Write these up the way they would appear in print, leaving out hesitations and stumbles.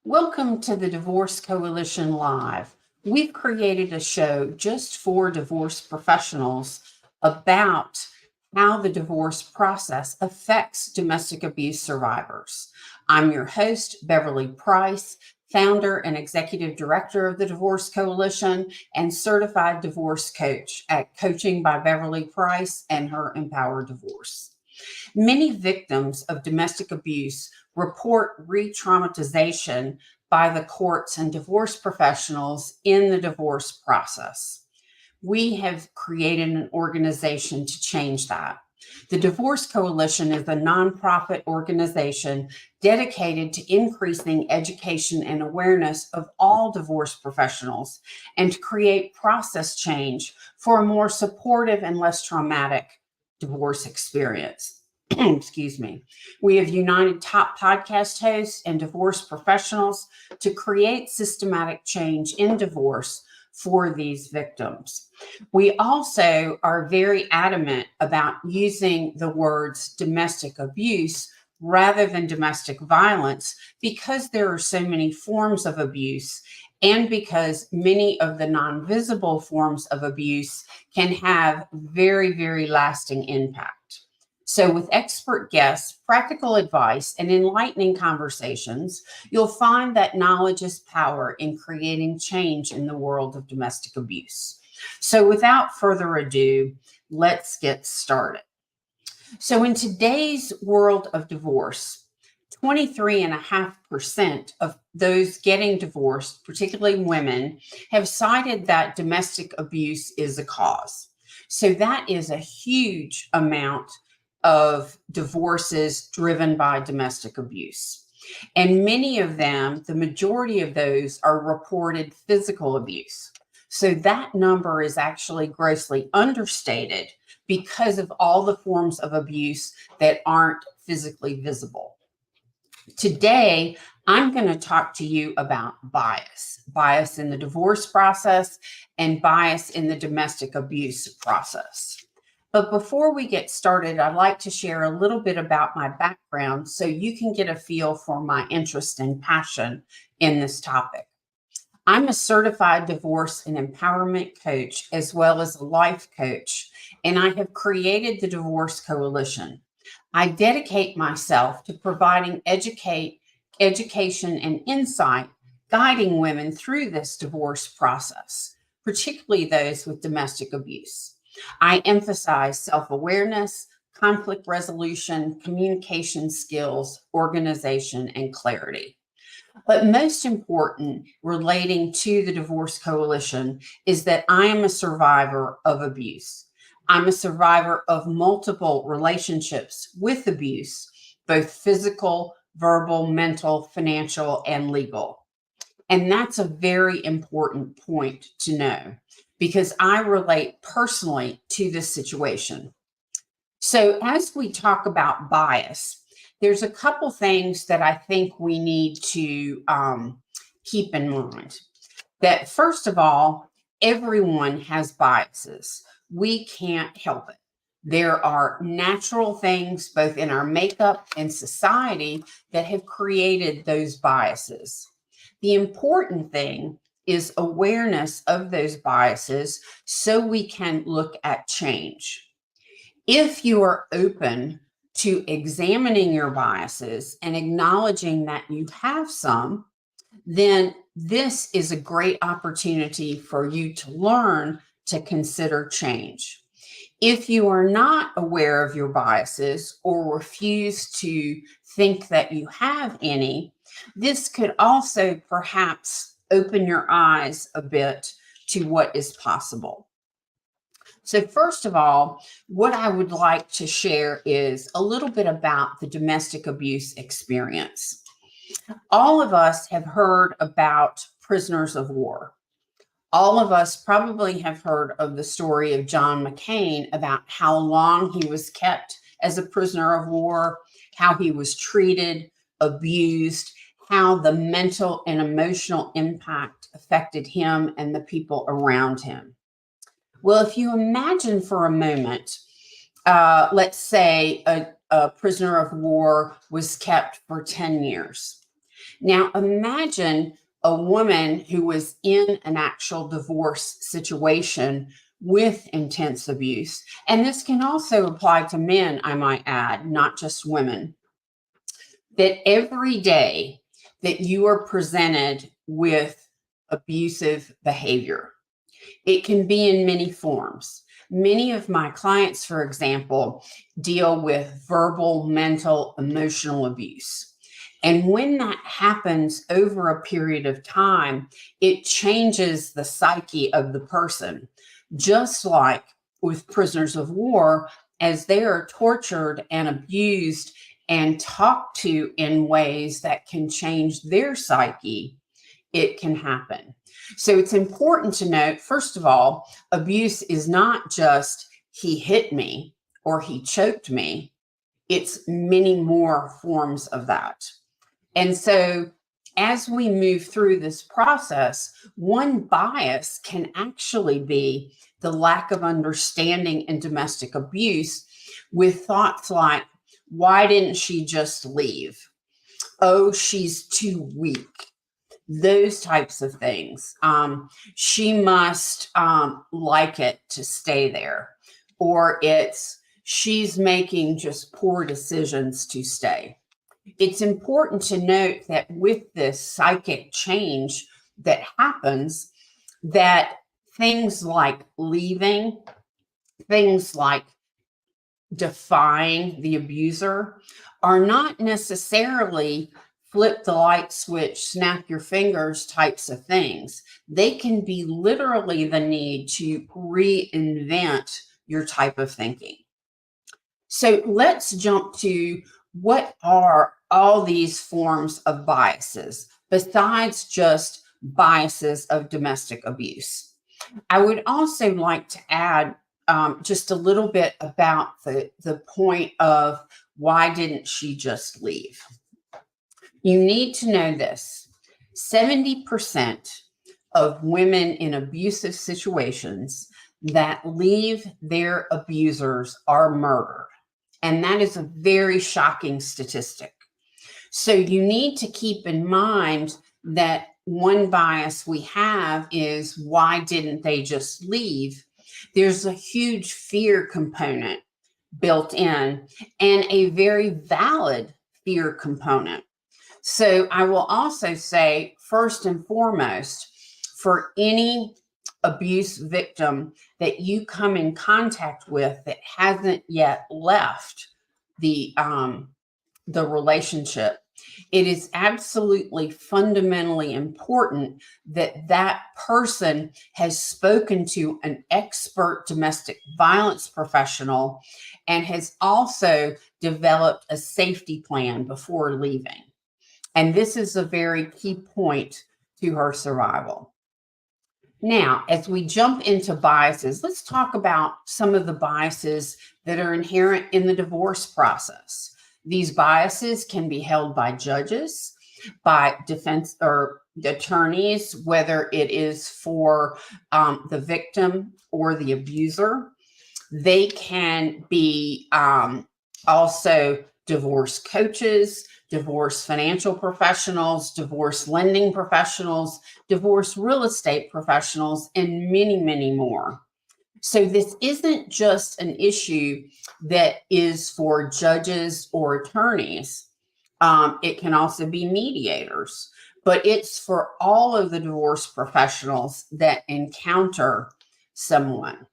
Welcome to the Divorce Coalition Live. We've created a show just for divorce professionals about how the divorce process affects domestic abuse survivors. I'm your host, Beverly Price, founder and executive director of the Divorce Coalition and certified divorce coach at Coaching by Beverly Price and her Empower Divorce. Many victims of domestic abuse report re-traumatization by the courts and divorce professionals in the divorce process. We have created an organization to change that. The Divorce Coalition is a nonprofit organization dedicated to increasing education and awareness of all divorce professionals and to create process change for a more supportive and less traumatic divorce experience. Excuse me. We have united top podcast hosts and divorce professionals to create systematic change in divorce for these victims. We also are very adamant about using the words domestic abuse rather than domestic violence because there are so many forms of abuse and because many of the non-visible forms of abuse can have very, very lasting impact. So with expert guests, practical advice, and enlightening conversations, you'll find that knowledge is power in creating change in the world of domestic abuse. So without further ado, let's get started. So in today's world of divorce, 23.5% of those getting divorced, particularly women, have cited that domestic abuse is a cause. So that is a huge amount of divorces driven by domestic abuse. And many of them, the majority of those, are reported physical abuse. So that number is actually grossly understated because of all the forms of abuse that aren't physically visible. Today, I'm going to talk to you about bias in the divorce process and bias in the domestic abuse process. But before we get started, I'd like to share a little bit about my background so you can get a feel for my interest and passion in this topic. I'm a certified divorce and empowerment coach as well as a life coach, and I have created the Divorce Coalition. I dedicate myself to providing education and insight, guiding women through this divorce process, particularly those with domestic abuse. I emphasize self-awareness, conflict resolution, communication skills, organization, and clarity. But most important, relating to the Divorce Coalition, is that I am a survivor of abuse. I'm a survivor of multiple relationships with abuse, both physical, verbal, mental, financial, and legal. And that's a very important point to know because I relate personally to this situation. So as we talk about bias, there's a couple things that I think we need to keep in mind. That first of all, everyone has biases. We can't help it. There are natural things both in our makeup and society that have created those biases. The important thing is awareness of those biases so we can look at change. If you are open to examining your biases and acknowledging that you have some, then this is a great opportunity for you to learn to consider change. If you are not aware of your biases or refuse to think that you have any, this could also perhaps open your eyes a bit to what is possible. So first of all, what I would like to share is a little bit about the domestic abuse experience. All of us have heard about prisoners of war. All of us probably have heard of the story of John McCain about how long he was kept as a prisoner of war, how he was treated, abused, how the mental and emotional impact affected him and the people around him. Well, if you imagine for a moment, let's say a prisoner of war was kept for 10 years. Now, imagine a woman who was in an actual divorce situation with intense abuse. And this can also apply to men, I might add, not just women. That every day that you are presented with abusive behavior, it can be in many forms. Many of my clients, for example, deal with verbal, mental, emotional abuse. And when that happens over a period of time, it changes the psyche of the person. Just like with prisoners of war, as they are tortured and abused and talked to in ways that can change their psyche, it can happen. So it's important to note, first of all, abuse is not just he hit me or he choked me. It's many more forms of that. And so as we move through this process, one bias can actually be the lack of understanding in domestic abuse, with thoughts like, why didn't she just leave? Oh, she's too weak. Those types of things. She must like it to stay there, or she's making just poor decisions to stay. It's important to note that with this psychic change that happens, that things like leaving, things like defying the abuser are not necessarily flip the light switch, snap your fingers types of things. They can be literally the need to reinvent your type of thinking. So let's jump to, what are all these forms of biases besides just biases of domestic abuse? I would also like to add just a little bit about the point of, why didn't she just leave? You need to know this: 70% of women in abusive situations that leave their abusers are murdered. And that is a very shocking statistic. So you need to keep in mind that one bias we have is, why didn't they just leave? There's a huge fear component built in, and a very valid fear component. So I will also say, first and foremost, for any abuse victim that you come in contact with that hasn't yet left the relationship, it is absolutely fundamentally important that that person has spoken to an expert domestic violence professional and has also developed a safety plan before leaving. And this is a very key point to her survival. Now, as we jump into biases, let's talk about some of the biases that are inherent in the divorce process. These biases can be held by judges, by defense or attorneys, whether it is for the victim or the abuser. They can be also divorce coaches, divorce financial professionals, divorce lending professionals, divorce real estate professionals, and many, many more. So this isn't just an issue that is for judges or attorneys. It can also be mediators, but it's for all of the divorce professionals that encounter someone.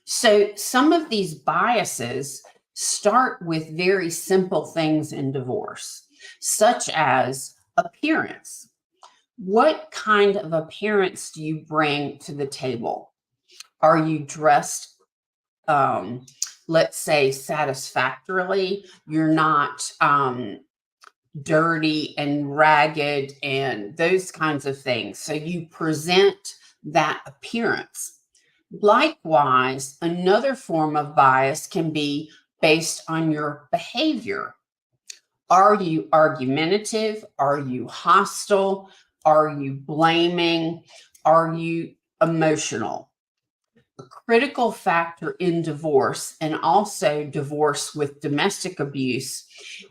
So some of these biases start with very simple things in divorce, such as appearance. What kind of appearance do you bring to the table? Are you dressed, let's say, satisfactorily? You're not dirty and ragged and those kinds of things. So you present that appearance. Likewise, another form of bias can be based on your behavior. Are you argumentative? Are you hostile? Are you blaming? Are you emotional? A critical factor in divorce, and also divorce with domestic abuse,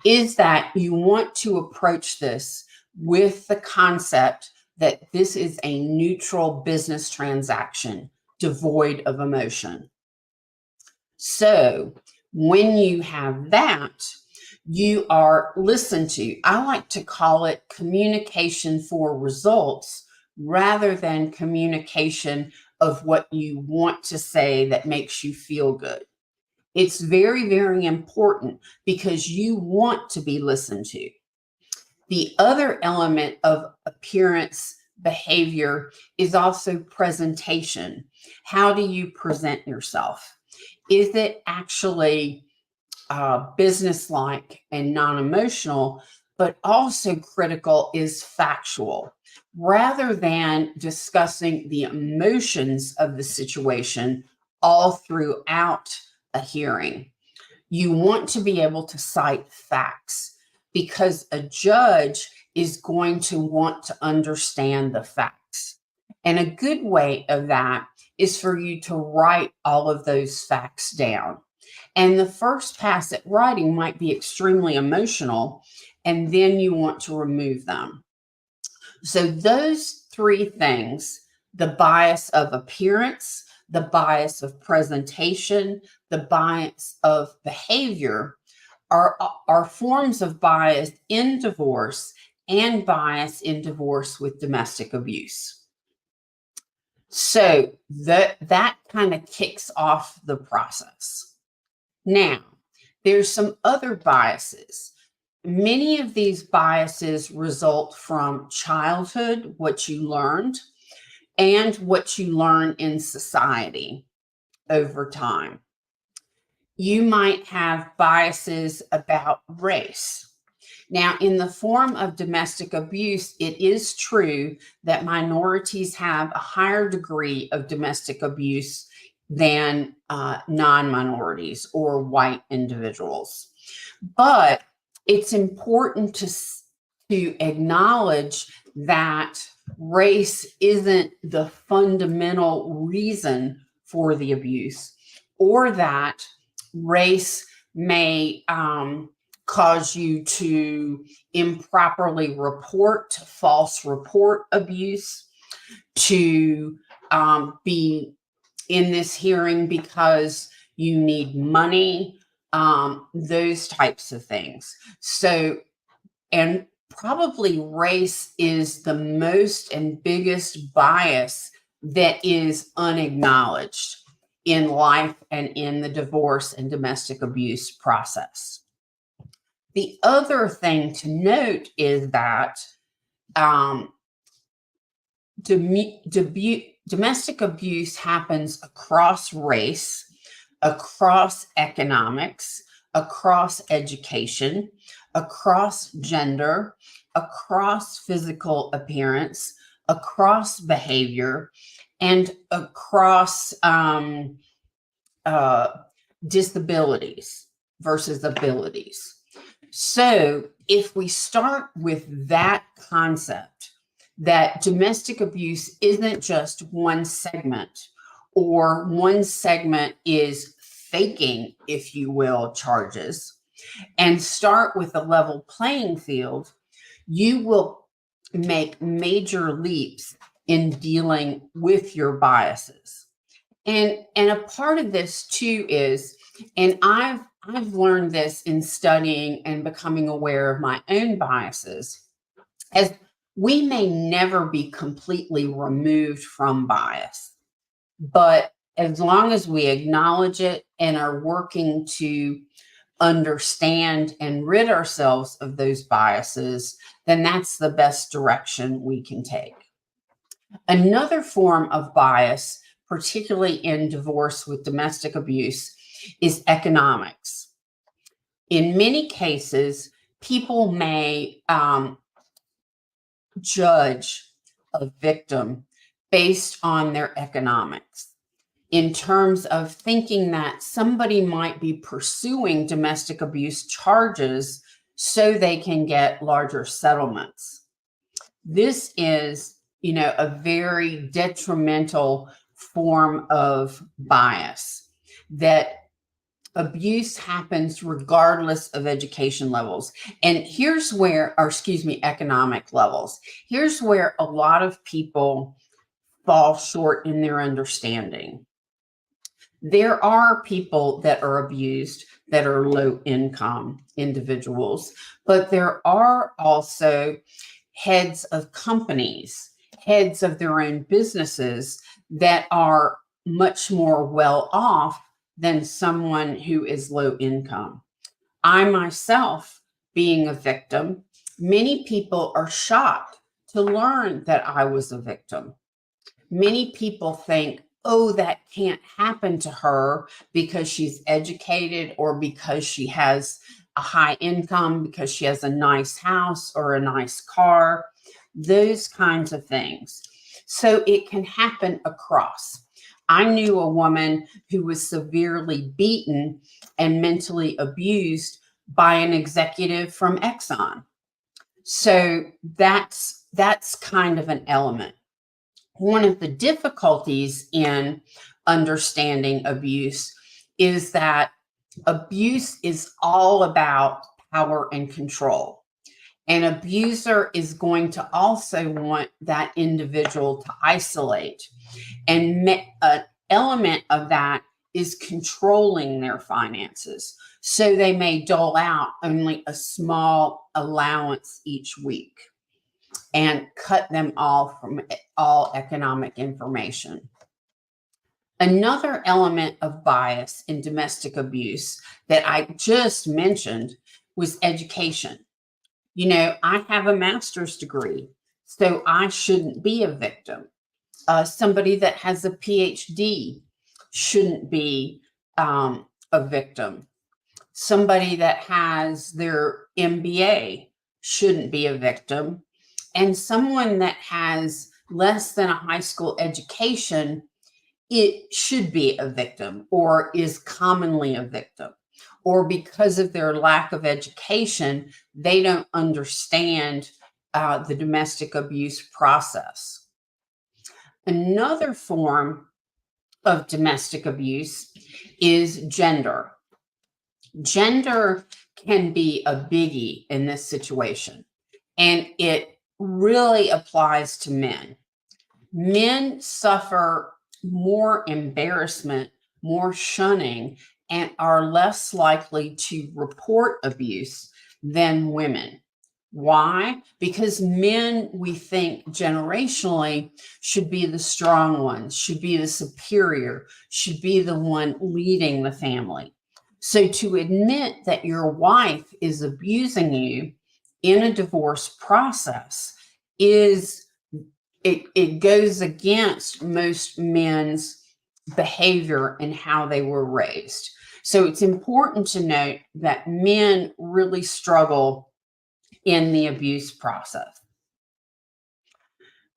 is that you want to approach this with the concept that this is a neutral business transaction devoid of emotion. So when you have that, you are listened to. I like to call it communication for results rather than communication of what you want to say that makes you feel good. It's very, very important because you want to be listened to. The other element of appearance behavior is also presentation. How do you present yourself? Is it actually businesslike and non-emotional, but also critical is factual? Rather than discussing the emotions of the situation all throughout a hearing, you want to be able to cite facts because a judge is going to want to understand the facts. And a good way of that is for you to write all of those facts down. And the first pass at writing might be extremely emotional, and then you want to remove them. So those three things, the bias of appearance, the bias of presentation, the bias of behavior, are forms of bias in divorce and bias in divorce with domestic abuse. So that kind of kicks off the process. Now, there's some other biases. Many of these biases result from childhood, what you learned, and what you learn in society over time. You might have biases about race. Now, in the form of domestic abuse, it is true that minorities have a higher degree of domestic abuse than non-minorities or white individuals. But it's important to acknowledge that race isn't the fundamental reason for the abuse, or that race may cause you to improperly report, false report abuse, to be in this hearing because you need money, those types of things. So, and probably race is the most and biggest bias that is unacknowledged in life and in the divorce and domestic abuse process. The other thing to note is that domestic abuse happens across race, across economics, across education, across gender, across physical appearance, across behavior, and across disabilities versus abilities. So if we start with that concept, that domestic abuse isn't just one segment, or one segment is faking, if you will, charges, and start with a level playing field, you will make major leaps in dealing with your biases. And a part of this too is, and I've learned this in studying and becoming aware of my own biases, as we may never be completely removed from bias, but as long as we acknowledge it and are working to understand and rid ourselves of those biases, then that's the best direction we can take. Another form of bias, particularly in divorce with domestic abuse, is economics. In many cases, people may judge a victim based on their economics, in terms of thinking that somebody might be pursuing domestic abuse charges so they can get larger settlements. This is, a very detrimental form of bias that abuse happens regardless of education levels. And here's where, or excuse me, economic levels. Here's where a lot of people fall short in their understanding. There are people that are abused that are low income individuals, but there are also heads of companies, heads of their own businesses that are much more well off than someone who is low income. I myself, being a victim, many people are shocked to learn that I was a victim. Many people think, oh, that can't happen to her because she's educated or because she has a high income, because she has a nice house or a nice car, those kinds of things. So it can happen across. I knew a woman who was severely beaten and mentally abused by an executive from Exxon. So that's kind of an element. One of the difficulties in understanding abuse is that abuse is all about power and control. An abuser is going to also want that individual to isolate. And an element of that is controlling their finances. So they may dole out only a small allowance each week and cut them off from all economic information. Another element of bias in domestic abuse that I just mentioned was education. You know, I have a master's degree, so I shouldn't be a victim. Somebody that has a PhD shouldn't be a victim. Somebody that has their MBA shouldn't be a victim. And someone that has less than a high school education, it should be a victim or is commonly a victim. Or because of their lack of education, they don't understand the domestic abuse process. Another form of domestic abuse is gender. Gender can be a biggie in this situation, and it really applies to men. Men suffer more embarrassment, more shunning, and are less likely to report abuse than women. Why? Because men, we think generationally, should be the strong ones, should be the superior, should be the one leading the family. So to admit that your wife is abusing you in a divorce process is, it goes against most men's behavior and how they were raised. So it's important to note that men really struggle in the abuse process.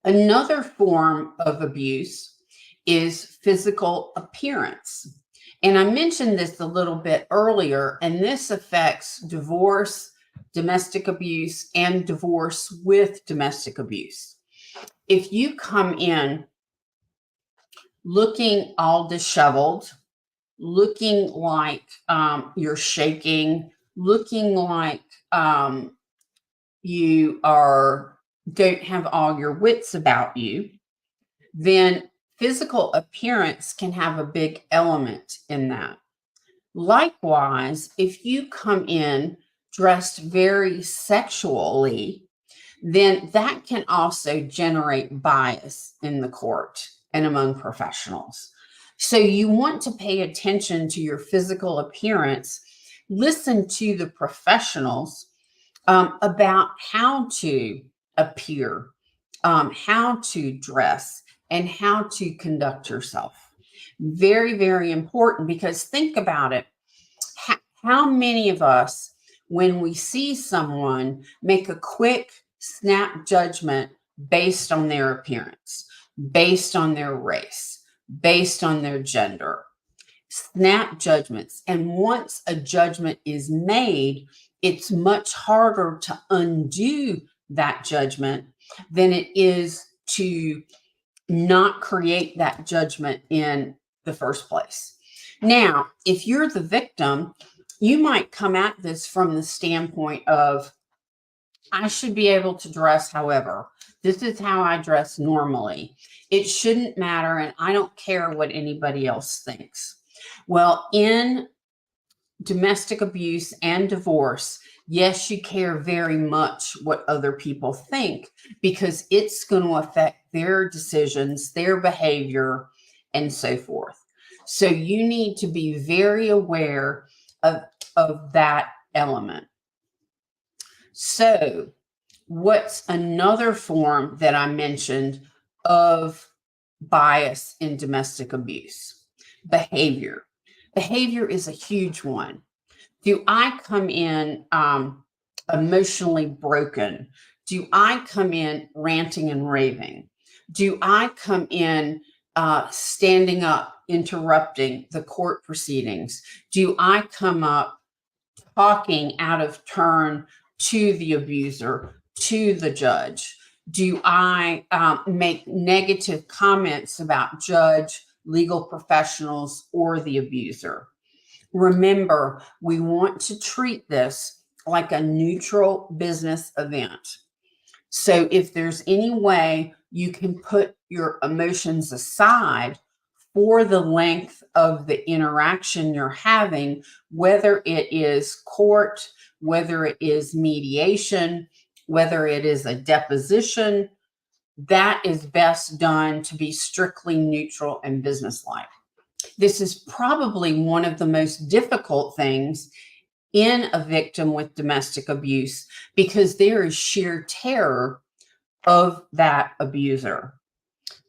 Another form of abuse is physical appearance. And I mentioned this a little bit earlier, and this affects divorce, domestic abuse, and divorce with domestic abuse. If you come in looking all disheveled, looking like you're shaking, looking like you don't have all your wits about you, then physical appearance can have a big element in that. Likewise, if you come in dressed very sexually, then that can also generate bias in the court and among professionals. So you want to pay attention to your physical appearance, listen to the professionals about how to appear, how to dress, and how to conduct yourself. Very, very important, because think about it. How many of us, when we see someone, make a quick snap judgment based on their appearance, based on their race, based on their gender? Snap judgments. And once a judgment is made, it's much harder to undo that judgment than it is to not create that judgment in the first place. Now, if you're the victim, you might come at this from the standpoint of, I should be able to dress however. This is how I dress normally. It shouldn't matter, and I don't care what anybody else thinks. Well, in domestic abuse and divorce, yes, you care very much what other people think because it's going to affect their decisions, their behavior, and so forth. So you need to be very aware of that element. So, what's another form that I mentioned of bias in domestic abuse? Behavior. Behavior is a huge one. Do I come in emotionally broken? Do I come in ranting and raving? Do I come in standing up, interrupting the court proceedings? Do I come up talking out of turn to the abuser, to the judge? Do I make negative comments about judge, legal professionals, or the abuser? Remember, we want to treat this like a neutral business event. So if there's any way you can put your emotions aside for the length of the interaction you're having, whether it is court, whether it is mediation, whether it is a deposition, that is best done to be strictly neutral and businesslike. This is probably one of the most difficult things in a victim with domestic abuse because there is sheer terror of that abuser.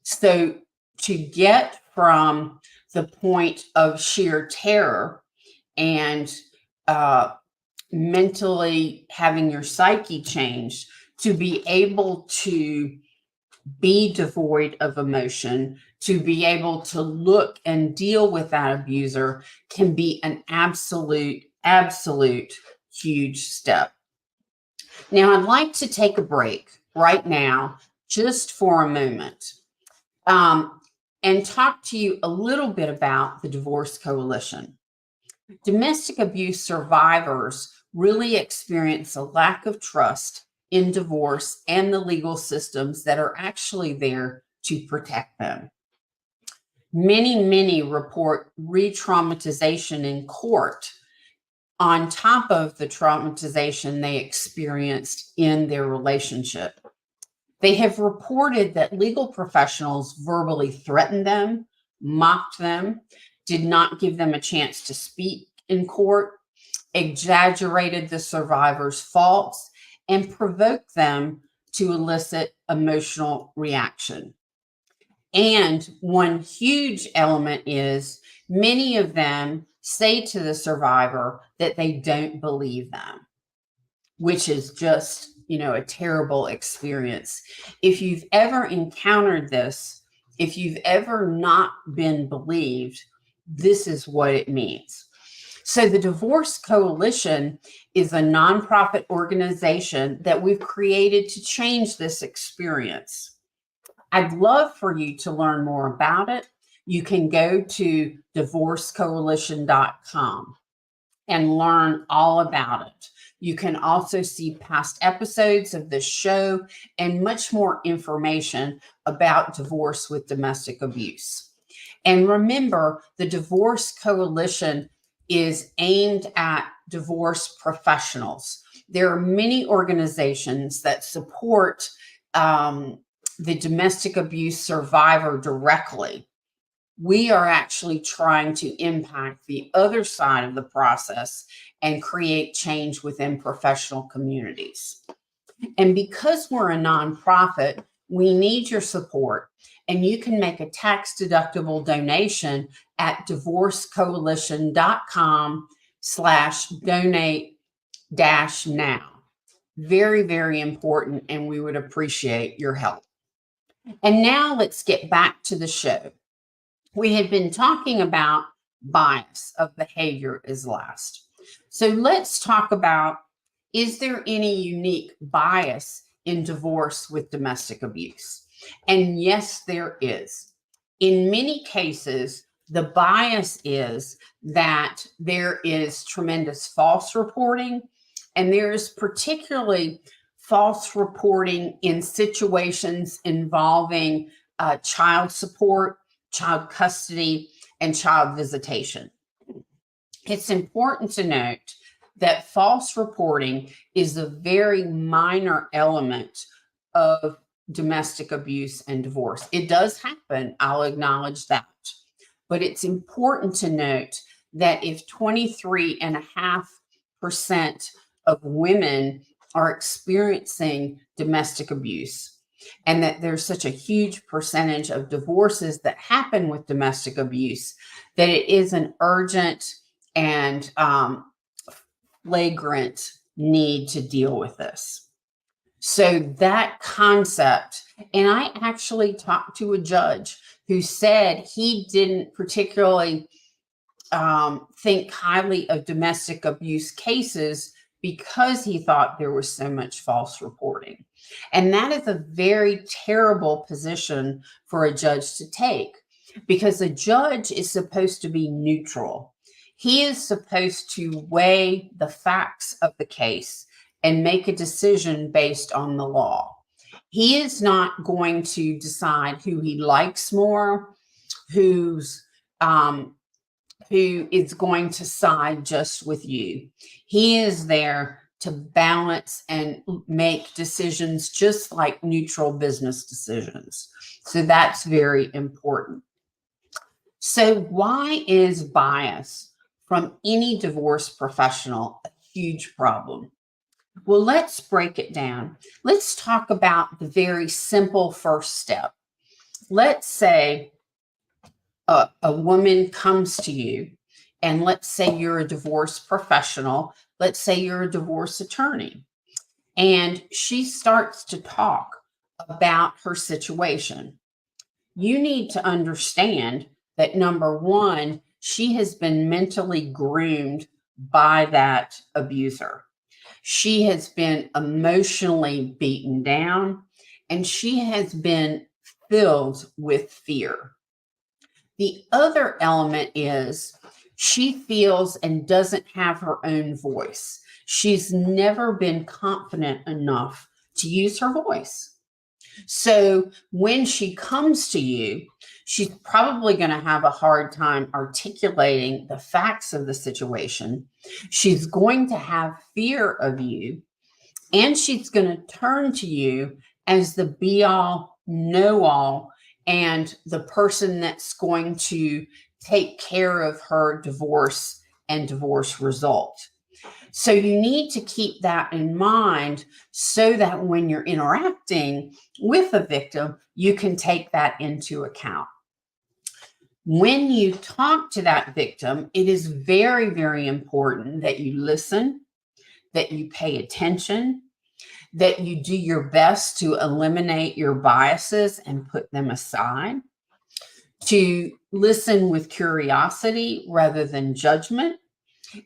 So to get from the point of sheer terror and mentally having your psyche changed to be able to be devoid of emotion, to be able to look and deal with that abuser can be an absolute huge step. Now, I'd like to take a break right now, just for a moment, and talk to you a little bit about the Divorce Coalition. Domestic abuse survivors really experience a lack of trust in divorce and the legal systems that are actually there to protect them. Many report re-traumatization in court on top of the traumatization they experienced in their relationship. They have reported that legal professionals verbally threatened them, mocked them, did not give them a chance to speak in court, exaggerated the survivor's faults, and provoked them to elicit emotional reaction. And one huge element is many of them say to the survivor that they don't believe them, which is just, a terrible experience. If you've ever encountered this, if you've ever not been believed, this is what it means. So the Divorce Coalition is a nonprofit organization that we've created to change this experience. I'd love for you to learn more about it. You can go to divorcecoalition.com and learn all about it. You can also see past episodes of this show and much more information about divorce with domestic abuse. And remember, the Divorce Coalition is aimed at divorce professionals. There are many organizations that support the domestic abuse survivor directly. We are actually trying to impact the other side of the process and create change within professional communities. And because we're a nonprofit, we need your support. And you can make a tax-deductible donation at divorcecoalition.com/donate-now. Very important, and we would appreciate your help. And now let's get back to the show. We had been talking about bias of behavior as last. So let's talk about, is there any unique bias in divorce with domestic abuse? And yes, there is. In many cases, The bias is that there is tremendous false reporting, and there is particularly false reporting in situations involving child support, child custody, and child visitation. It's important to note that false reporting is a very minor element of domestic abuse and divorce. It does happen, I'll acknowledge that. But it's important to note that if 23.5% of women are experiencing domestic abuse, and that there's such a huge percentage of divorces that happen with domestic abuse, that it is an urgent and flagrant need to deal with this. So that concept, and I actually talked to a judge who said he didn't particularly think highly of domestic abuse cases because he thought there was so much false reporting. And that is a very terrible position for a judge to take, because a judge is supposed to be neutral. He is supposed to weigh the facts of the case and make a decision based on the law. He is not going to decide who he likes more, who is going to side just with you. He is there to balance and make decisions just like neutral business decisions. So that's very important. So why is bias from any divorce professional a huge problem? Well, let's break it down. Let's talk about the very simple first step. Let's say a woman comes to you, and let's say you're a divorce professional. Let's say you're a divorce attorney, and she starts to talk about her situation. You need to understand that, number one, she has been mentally groomed by that abuser. She has been emotionally beaten down, and she has been filled with fear. The other element is she feels and doesn't have her own voice. She's never been confident enough to use her voice. So when she comes to you, she's probably going to have a hard time articulating the facts of the situation. She's going to have fear of you, and she's going to turn to you as the be-all, know-all, and the person that's going to take care of her divorce and divorce result. So you need to keep that in mind so that when you're interacting with a victim, you can take that into account. When you talk to that victim, it is very, very important that you listen, that you pay attention, that you do your best to eliminate your biases and put them aside, to listen with curiosity rather than judgment,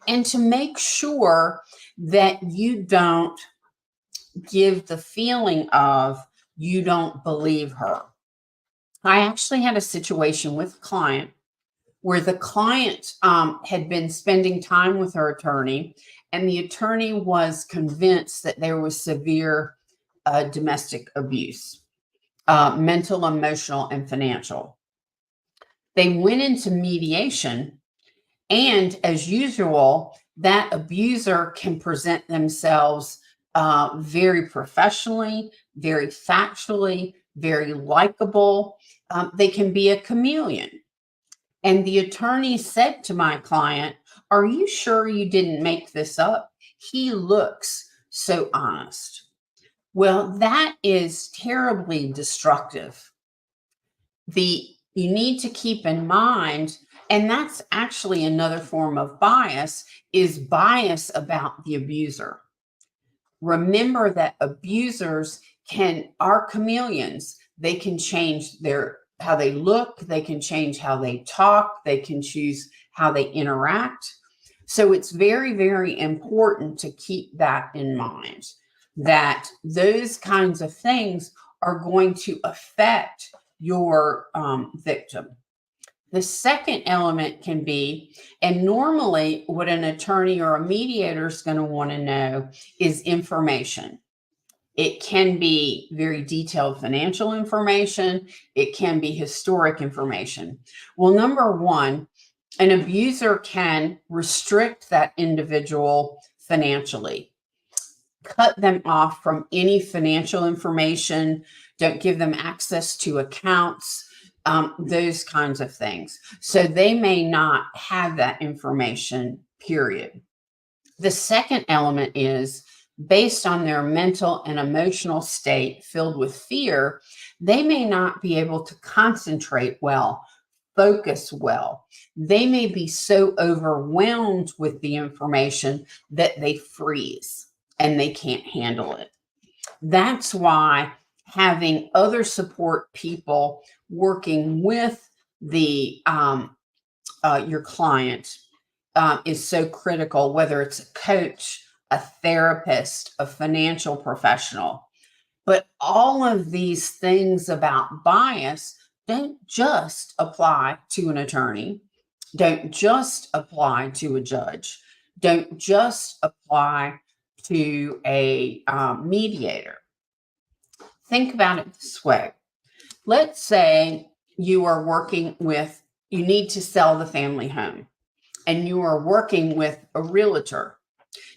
and to make sure that you don't give the feeling of you don't believe her. I actually had a situation with a client where the client had been spending time with her attorney, and the attorney was convinced that there was severe domestic abuse, mental, emotional, and financial. They went into mediation, and as usual, that abuser can present themselves very professionally, very factually, very likable. They can be a chameleon. And the attorney said to my client, "Are you sure you didn't make this up? He looks so honest." Well, that is terribly destructive. You need to keep in mind, and that's actually another form of bias, is bias about the abuser. Remember that abusers are chameleons. They can change how they look, they can change how they talk, they can choose how they interact. So it's very, very important to keep that in mind, that those kinds of things are going to affect your victim. The second element can be, and normally what an attorney or a mediator is going to want to know is information. It can be very detailed financial information. It can be historic information. Well, number one, an abuser can restrict that individual financially, cut them off from any financial information, don't give them access to accounts, those kinds of things. So they may not have that information, period. The second element is based on their mental and emotional state filled with fear, they may not be able to concentrate well, focus well. They may be so overwhelmed with the information that they freeze and they can't handle it. That's why having other support people working with the your client is so critical, whether it's a coach, a therapist, a financial professional. But all of these things about bias don't just apply to an attorney, don't just apply to a judge, don't just apply to a mediator. Think about it this way. Let's say you are working with, you need to sell the family home, and you are working with a realtor.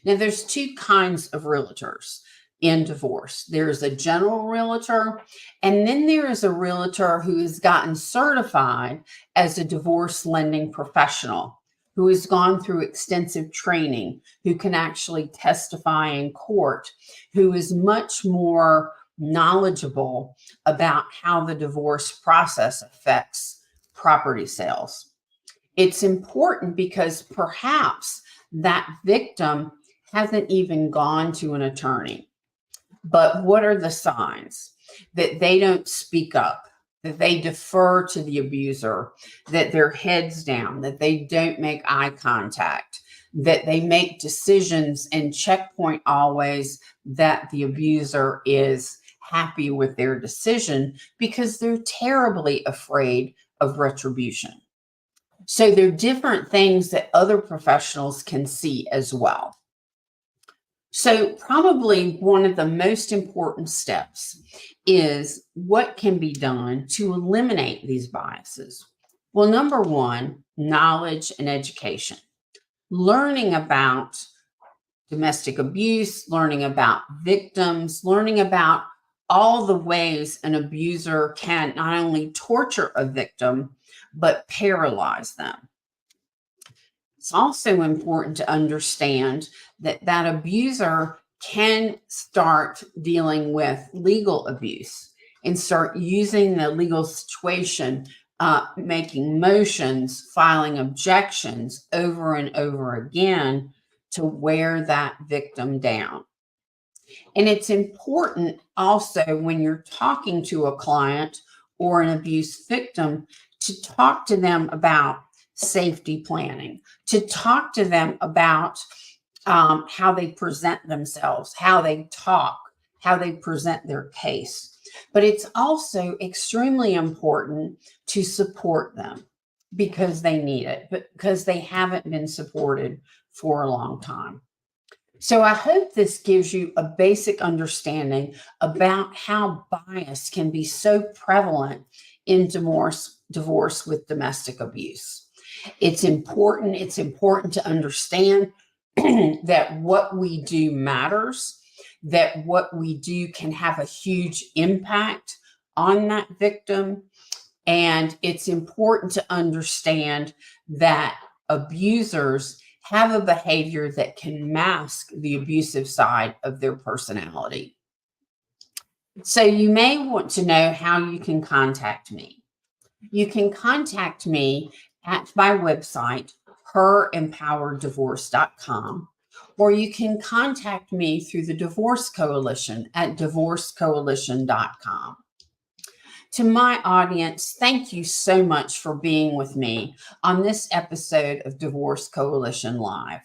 Now, there's two kinds of realtors in divorce. There's a general realtor, and then there is a realtor who has gotten certified as a divorce lending professional, who has gone through extensive training, who can actually testify in court, who is much more knowledgeable about how the divorce process affects property sales. It's important because perhaps that victim hasn't even gone to an attorney. But what are the signs? That they don't speak up, that they defer to the abuser, that their head's down, that they don't make eye contact, that they make decisions and checkpoint always that the abuser is happy with their decision because they're terribly afraid of retribution. So there are different things that other professionals can see as well. So probably one of the most important steps is what can be done to eliminate these biases. Well, number one, knowledge and education. Learning about domestic abuse, learning about victims, learning about all the ways an abuser can not only torture a victim, but paralyze them. It's also important to understand that that abuser can start dealing with legal abuse and start using the legal situation, making motions, filing objections over and over again to wear that victim down. And it's important also when you're talking to a client or an abuse victim to talk to them about safety planning, to talk to them about how they present themselves, how they talk, how they present their case. But it's also extremely important to support them because they need it, because they haven't been supported for a long time. So I hope this gives you a basic understanding about how bias can be so prevalent in divorce with domestic abuse. It's important to understand that what we do matters, that what we do can have a huge impact on that victim. And it's important to understand that abusers have a behavior that can mask the abusive side of their personality. So you may want to know how you can contact me. You can contact me at my website, herempowereddivorce.com, or you can contact me through the Divorce Coalition at divorcecoalition.com. To my audience, thank you so much for being with me on this episode of Divorce Coalition Live.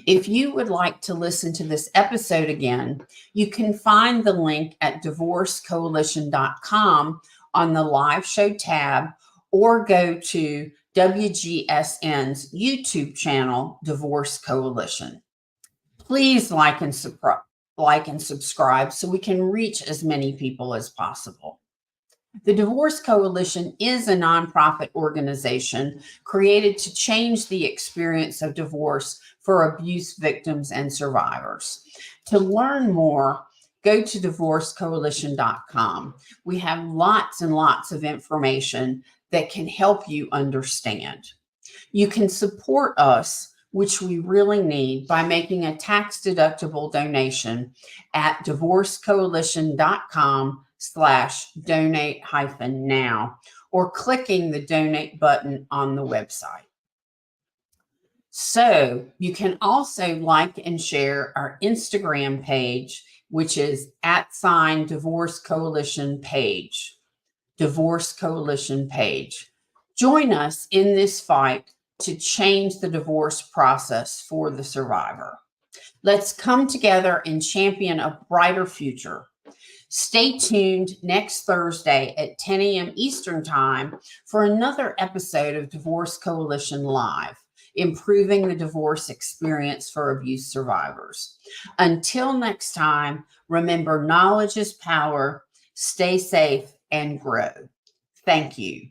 If you would like to listen to this episode again, you can find the link at divorcecoalition.com on the live show tab, or go to WGSN's YouTube channel, Divorce Coalition. Please like and subscribe so we can reach as many people as possible. The Divorce Coalition is a nonprofit organization created to change the experience of divorce for abuse victims and survivors. To learn more, go to divorcecoalition.com. We have lots and lots of information that can help you understand. You can support us, which we really need, by making a tax-deductible donation at divorcecoalition.com/donate-now or clicking the donate button on the website. So you can also like and share our Instagram page, which is @Divorce Coalition page. Divorce Coalition page. Join us in this fight to change the divorce process for the survivor. Let's come together and champion a brighter future. Stay tuned next Thursday at 10 a.m. Eastern Time for another episode of Divorce Coalition Live, improving the divorce experience for abuse survivors. Until next time, remember, knowledge is power. Stay safe and grow. Thank you.